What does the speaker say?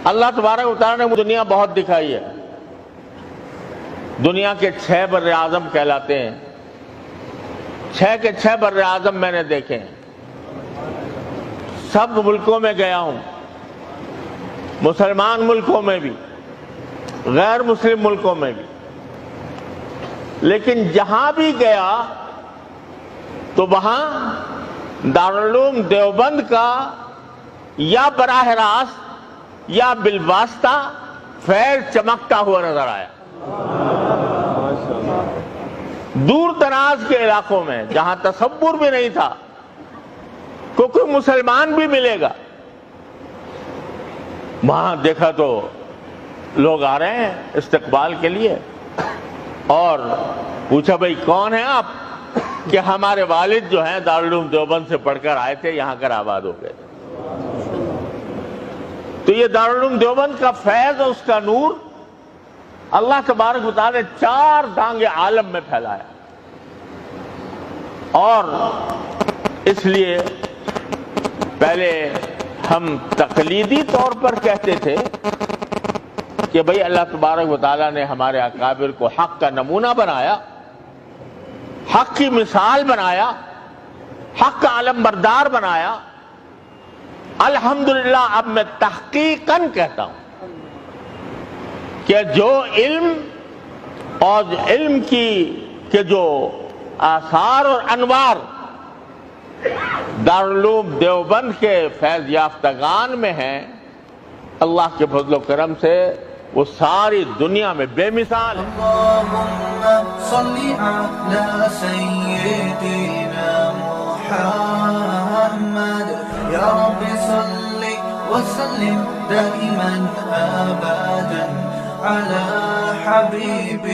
اللہ تبارک و تعالیٰ نے دنیا بہت دکھائی ہے. دنیا کے 6 بر اعظم کہلاتے ہیں. 6 کے 6 بر اعظم میں نے دیکھے ہیں. سب ملکوں میں گیا ہوں، مسلمان ملکوں میں بھی، غیر مسلم ملکوں میں بھی. لیکن جہاں بھی گیا تو وہاں دارالعلوم دیوبند کا یا براہ راست یا بالواسطہ فیض چمکتا ہوا نظر آیا. دور دراز کے علاقوں میں جہاں تصور بھی نہیں تھا کوئی مسلمان بھی ملے گا، وہاں دیکھا تو لوگ آ رہے ہیں استقبال کے لیے. اور پوچھا بھائی کون ہیں آپ؟ کہ ہمارے والد جو ہیں دارالعلوم دیوبند سے پڑھ کر آئے تھے، یہاں کر آباد ہو گئے. تو یہ دارالعلوم دیوبند کا فیض اور اس کا نور اللہ تبارک و تعالی نے 4 دانگے عالم میں پھیلایا. اور اس لیے پہلے ہم تقلیدی طور پر کہتے تھے کہ بھئی اللہ تبارک و تعالیٰ نے ہمارے اکابر کو حق کا نمونہ بنایا، حق کی مثال بنایا، حق کا علم بردار بنایا. الحمدللہ اب میں تحقیقاً کہتا ہوں کہ جو علم اور علم کے جو آثار اور انوار دارالعلوم دیوبند کے فیض یافتگان میں ہیں، اللہ کے فضل و کرم سے وہ ساری دنیا میں بے مثال ہے. اللہم صلی علی سیدنا محمد یا رب صلی وسلم دائما ابدا علی حبیبی